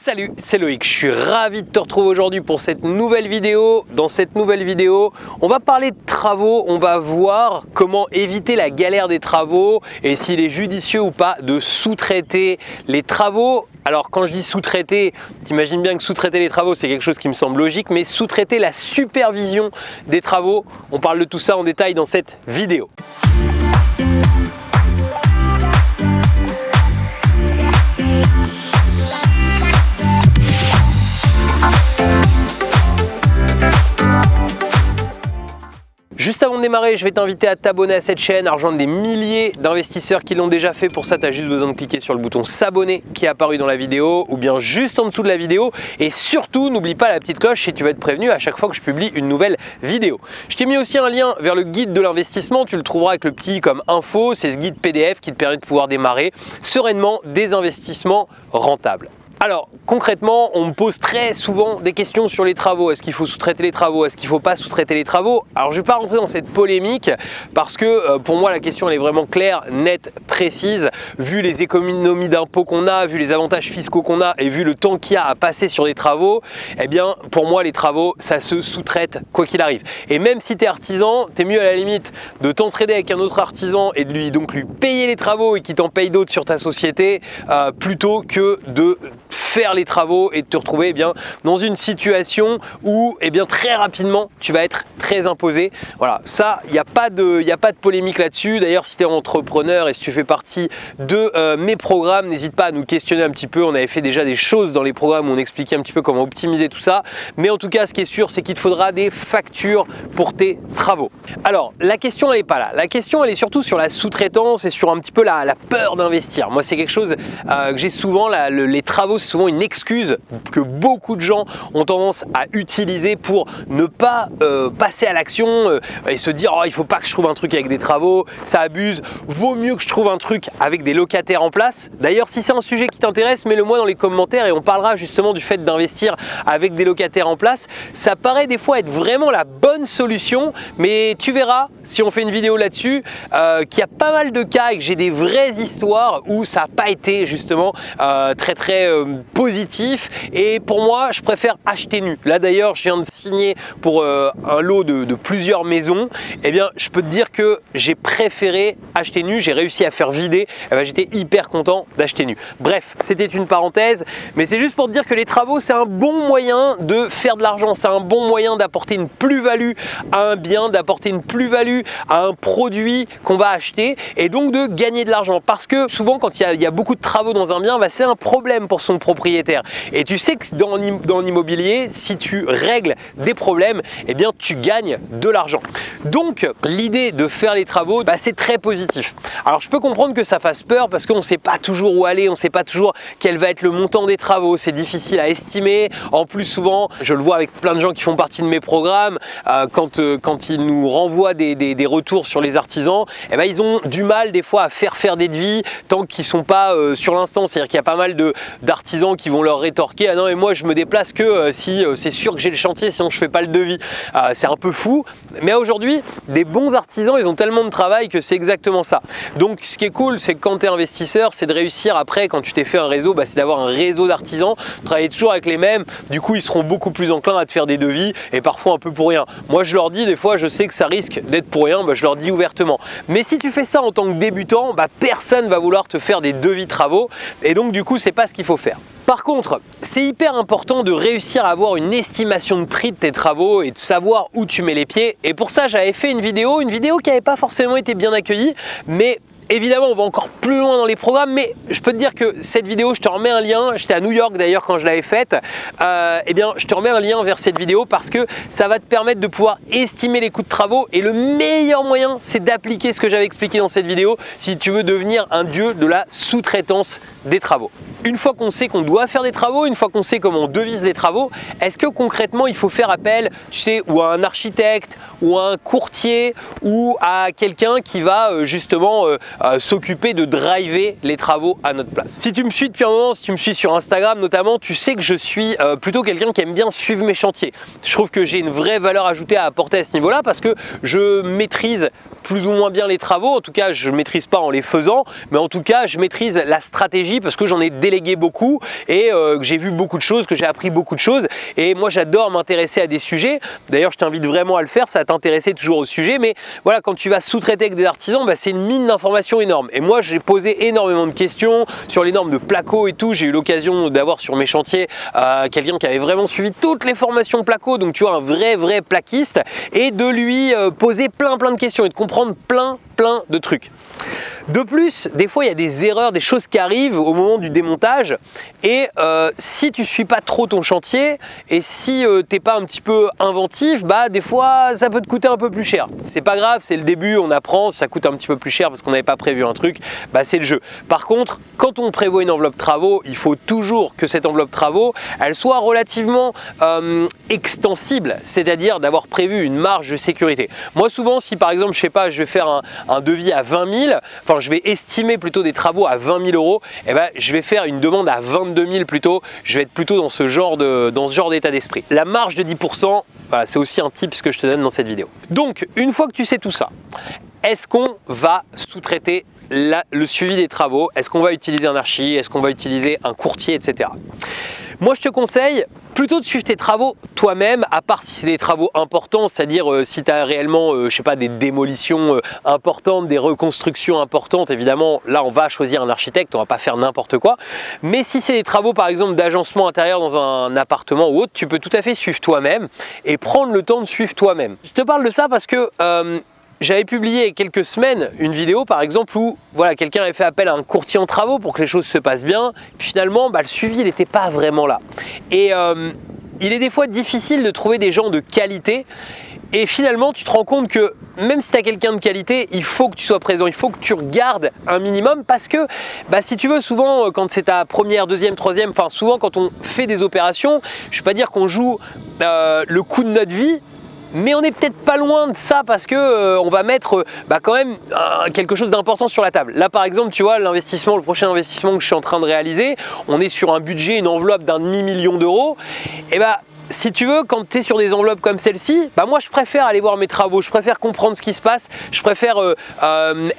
Salut, c'est Loïc, je suis ravi de te retrouver aujourd'hui pour cette nouvelle vidéo. Dans cette nouvelle vidéo, on va parler de travaux, on va voir comment éviter la galère des travaux et s'il est judicieux ou pas de sous-traiter les travaux. Alors quand je dis sous-traiter, t'imagines bien que sous-traiter les travaux c'est quelque chose qui me semble logique, mais sous-traiter la supervision des travaux, on parle de tout ça en détail dans cette vidéo. Juste avant de démarrer, je vais t'inviter à t'abonner à cette chaîne, à rejoindre des milliers d'investisseurs qui l'ont déjà fait. Pour ça, tu as juste besoin de cliquer sur le bouton s'abonner qui est apparu dans la vidéo ou bien juste en dessous de la vidéo. Et surtout, n'oublie pas la petite cloche si tu veux être prévenu à chaque fois que je publie une nouvelle vidéo. Je t'ai mis aussi un lien vers le guide de l'investissement. Tu le trouveras avec le petit comme info. C'est ce guide PDF qui te permet de pouvoir démarrer sereinement des investissements rentables. Alors concrètement, on me pose très souvent des questions sur les travaux. Est-ce qu'il faut sous-traiter les travaux? Est-ce qu'il ne faut pas sous-traiter les travaux? Alors je ne vais pas rentrer dans cette polémique parce que pour moi la question elle est vraiment claire, nette, précise. Vu les économies d'impôts qu'on a, vu les avantages fiscaux qu'on a et vu le temps qu'il y a à passer sur des travaux, eh bien pour moi les travaux ça se sous-traite quoi qu'il arrive. Et même si tu es artisan, tu es mieux à la limite de t'entraider avec un autre artisan et de lui payer les travaux et qu'il t'en paye d'autres sur ta société plutôt que de faire les travaux et de te retrouver dans une situation où très rapidement tu vas être très imposé. Voilà, ça il n'y a pas de polémique là-dessus. D'ailleurs si tu es entrepreneur et si tu fais partie de mes programmes, n'hésite pas à nous questionner un petit peu. On avait fait déjà des choses dans les programmes où on expliquait un petit peu comment optimiser tout ça, mais en tout cas ce qui est sûr c'est qu'il te faudra des factures pour tes travaux. Alors la question elle n'est pas là, la question elle est surtout sur la sous-traitance et sur un petit peu la peur d'investir. Moi c'est quelque chose que j'ai souvent, les travaux c'est souvent une excuse que beaucoup de gens ont tendance à utiliser pour ne pas passer à l'action et se dire oh, il faut pas que je trouve un truc avec des travaux, ça abuse, vaut mieux que je trouve un truc avec des locataires en place. D'ailleurs si c'est un sujet qui t'intéresse, mets-le moi dans les commentaires et on parlera justement du fait d'investir avec des locataires en place. Ça paraît des fois être vraiment la bonne solution, mais tu verras si on fait une vidéo là-dessus qu'il y a pas mal de cas et que j'ai des vraies histoires où ça n'a pas été justement très positif, et pour moi je préfère acheter nu. Là d'ailleurs je viens de signer pour un lot de plusieurs maisons. Je peux te dire que j'ai préféré acheter nu, j'ai réussi à faire vider, j'étais hyper content d'acheter nu. Bref, c'était une parenthèse, mais c'est juste pour te dire que les travaux c'est un bon moyen de faire de l'argent, c'est un bon moyen d'apporter une plus-value à un bien, d'apporter une plus-value à un produit qu'on va acheter et donc de gagner de l'argent, parce que souvent quand il y a beaucoup de travaux dans un bien, c'est un problème pour son propriétaire. Et tu sais que dans l'immobilier, si tu règles des problèmes, tu gagnes de l'argent. Donc l'idée de faire les travaux, c'est très positif. Alors je peux comprendre que ça fasse peur parce qu'on ne sait pas toujours où aller, on ne sait pas toujours quel va être le montant des travaux, c'est difficile à estimer. En plus souvent, je le vois avec plein de gens qui font partie de mes programmes, quand ils nous renvoient des retours sur les artisans, ils ont du mal des fois à faire des devis tant qu'ils ne sont pas sur l'instant. C'est-à-dire qu'il y a pas mal d'artisans qui vont leur rétorquer ah non mais moi je me déplace que si c'est sûr que j'ai le chantier, sinon je fais pas le devis. C'est un peu fou, mais aujourd'hui des bons artisans ils ont tellement de travail que c'est exactement ça. Donc ce qui est cool c'est que quand tu es investisseur, c'est de réussir après, quand tu t'es fait un réseau, c'est d'avoir un réseau d'artisans, travailler toujours avec les mêmes, du coup ils seront beaucoup plus enclins à te faire des devis et parfois un peu pour rien. Moi je leur dis des fois, je sais que ça risque d'être pour rien, je leur dis ouvertement. Mais si tu fais ça en tant que débutant, personne va vouloir te faire des devis travaux et donc du coup c'est pas ce qu'il faut faire. Par contre, c'est hyper important de réussir à avoir une estimation de prix de tes travaux et de savoir où tu mets les pieds. Et pour ça, j'avais fait une vidéo qui n'avait pas forcément été bien accueillie, mais évidemment, on va encore plus loin dans les programmes, mais je peux te dire que cette vidéo, je te remets un lien. J'étais à New York d'ailleurs quand je l'avais faite. Je te remets un lien vers cette vidéo parce que ça va te permettre de pouvoir estimer les coûts de travaux. Et le meilleur moyen, c'est d'appliquer ce que j'avais expliqué dans cette vidéo si tu veux devenir un dieu de la sous-traitance des travaux. Une fois qu'on sait qu'on doit faire des travaux, une fois qu'on sait comment on devise les travaux, est-ce que concrètement il faut faire appel, tu sais, ou à un architecte, ou à un courtier, ou à quelqu'un qui va justement s'occuper de driver les travaux à notre place. Si tu me suis depuis un moment, si tu me suis sur Instagram notamment, tu sais que je suis plutôt quelqu'un qui aime bien suivre mes chantiers. Je trouve que j'ai une vraie valeur ajoutée à apporter à ce niveau-là parce que je maîtrise plus ou moins bien les travaux. En tout cas, je ne maîtrise pas en les faisant, mais en tout cas, je maîtrise la stratégie parce que j'en ai délégué beaucoup et que j'ai vu beaucoup de choses, que j'ai appris beaucoup de choses. Et moi, j'adore m'intéresser à des sujets. D'ailleurs, je t'invite vraiment à le faire, ça va t'intéresser toujours au sujet. Mais voilà, quand tu vas sous-traiter avec des artisans, bah, c'est une mine d'informations énorme. Et moi, j'ai posé énormément de questions sur les normes de placo et tout. J'ai eu l'occasion d'avoir sur mes chantiers quelqu'un qui avait vraiment suivi toutes les formations placo, donc tu vois, un vrai plaquiste, et de lui poser plein de questions et de comprendre plein de trucs. De plus, des fois il y a des erreurs, des choses qui arrivent au moment du démontage et si tu suis pas trop ton chantier et si t'es pas un petit peu inventif, bah des fois ça peut te coûter un peu plus cher. C'est pas grave, c'est le début, on apprend, ça coûte un petit peu plus cher parce qu'on n'avait pas prévu un truc, bah c'est le jeu. Par contre, quand on prévoit une enveloppe travaux, il faut toujours que cette enveloppe travaux, elle soit relativement extensible, c'est-à-dire d'avoir prévu une marge de sécurité. Moi souvent, si par exemple, je sais pas, je vais faire un devis à 20 000, enfin je vais estimer plutôt des travaux à 20 000 euros, et ben je vais faire une demande à 22 000 plutôt. Je vais être plutôt dans ce genre d'état d'esprit. La marge de 10%, voilà, c'est aussi un tip que je te donne dans cette vidéo. Donc une fois que tu sais tout ça, est-ce qu'on va sous-traiter le suivi des travaux? Est-ce qu'on va utiliser un archi? Est-ce qu'on va utiliser un courtier, etc. Moi je te conseille plutôt de suivre tes travaux toi-même, à part si c'est des travaux importants, c'est-à-dire si tu as réellement, je sais pas, des démolitions importantes, des reconstructions importantes, évidemment, là on va choisir un architecte, on va pas faire n'importe quoi. Mais si c'est des travaux par exemple d'agencement intérieur dans un appartement ou autre, tu peux tout à fait suivre toi-même et prendre le temps de suivre toi-même. Je te parle de ça parce que j'avais publié il y a quelques semaines une vidéo par exemple où voilà, quelqu'un avait fait appel à un courtier en travaux pour que les choses se passent bien. Puis finalement, bah, le suivi n'était pas vraiment là. Et il est des fois difficile de trouver des gens de qualité. Et finalement, tu te rends compte que même si tu as quelqu'un de qualité, il faut que tu sois présent, il faut que tu regardes un minimum parce que bah, si tu veux, souvent quand c'est ta première, deuxième, troisième, enfin souvent quand on fait des opérations, je ne vais pas dire qu'on joue le coup de notre vie, mais on n'est peut-être pas loin de ça parce que on va mettre quand même quelque chose d'important sur la table. Là par exemple, tu vois, l'investissement, le prochain investissement que je suis en train de réaliser, on est sur un budget, une enveloppe d'1,5 million d'euros. Et bah si tu veux, quand tu es sur des enveloppes comme celle-ci, bah moi je préfère aller voir mes travaux, je préfère comprendre ce qui se passe, je préfère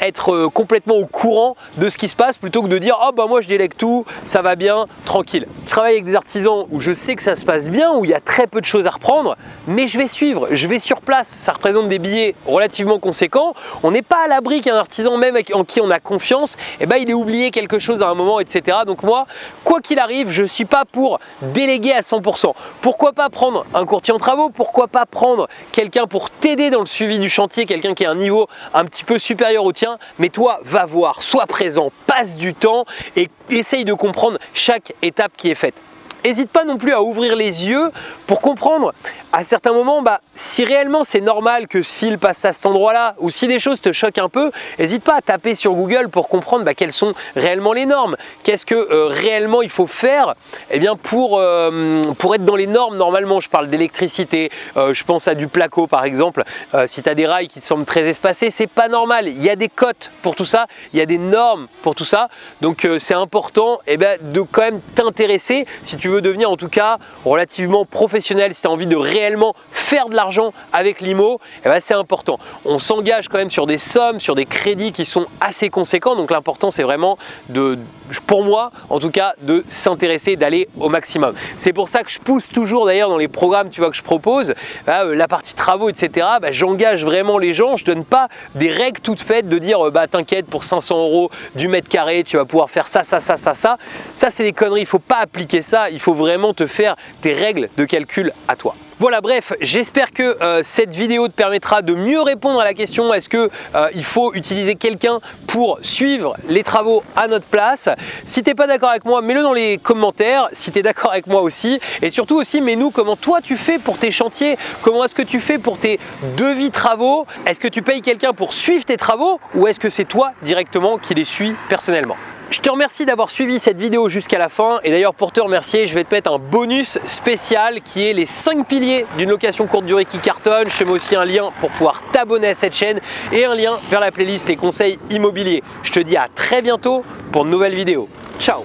être complètement au courant de ce qui se passe plutôt que de dire oh bah moi je délègue tout, ça va bien, tranquille. Je travaille avec des artisans où je sais que ça se passe bien, où il y a très peu de choses à reprendre, mais je vais suivre, je vais sur place, ça représente des billets relativement conséquents, on n'est pas à l'abri qu'un artisan même en qui on a confiance, et bah il ait oublié quelque chose à un moment, etc. Donc moi, quoi qu'il arrive, je ne suis pas pour déléguer à 100%. Pourquoi pas prendre un courtier en travaux, pourquoi pas prendre quelqu'un pour t'aider dans le suivi du chantier, quelqu'un qui a un niveau un petit peu supérieur au tien, mais toi va voir, sois présent, passe du temps et essaye de comprendre chaque étape qui est faite. N'hésite pas non plus à ouvrir les yeux pour comprendre à certains moments si réellement c'est normal que ce fil passe à cet endroit-là ou si des choses te choquent un peu, n'hésite pas à taper sur Google pour comprendre quelles sont réellement les normes. Qu'est-ce que réellement il faut faire pour être dans les normes normalement. Je parle d'électricité, je pense à du placo par exemple. Si tu as des rails qui te semblent très espacés, c'est pas normal. Il y a des cotes pour tout ça, il y a des normes pour tout ça. Donc c'est important de quand même t'intéresser si tu veux devenir en tout cas relativement professionnel, si tu as envie de réellement faire de l'argent avec l'IMO, c'est important. On s'engage quand même sur des sommes, sur des crédits qui sont assez conséquents, donc l'important c'est vraiment pour moi en tout cas, de s'intéresser, d'aller au maximum. C'est pour ça que je pousse toujours d'ailleurs dans les programmes que je propose, la partie travaux, etc. J'engage vraiment les gens, je donne pas des règles toutes faites de dire t'inquiète, pour 500 € du mètre carré, tu vas pouvoir faire ça. Ça c'est des conneries, il faut pas appliquer ça, il faut vraiment te faire tes règles de calcul à toi. Voilà, bref, j'espère que cette vidéo te permettra de mieux répondre à la question est-ce que il faut utiliser quelqu'un pour suivre les travaux à notre place. Si tu n'es pas d'accord avec moi, mets-le dans les commentaires. Si tu es d'accord avec moi aussi, et surtout aussi, mets-nous comment toi tu fais pour tes chantiers, comment est-ce que tu fais pour tes devis travaux. Est-ce que tu payes quelqu'un pour suivre tes travaux ou est-ce que c'est toi directement qui les suis personnellement? Je te remercie d'avoir suivi cette vidéo jusqu'à la fin et d'ailleurs pour te remercier, je vais te mettre un bonus spécial qui est les 5 piliers d'une location courte durée qui cartonne. Je te mets aussi un lien pour pouvoir t'abonner à cette chaîne et un lien vers la playlist les conseils immobiliers. Je te dis à très bientôt pour de nouvelles vidéos. Ciao!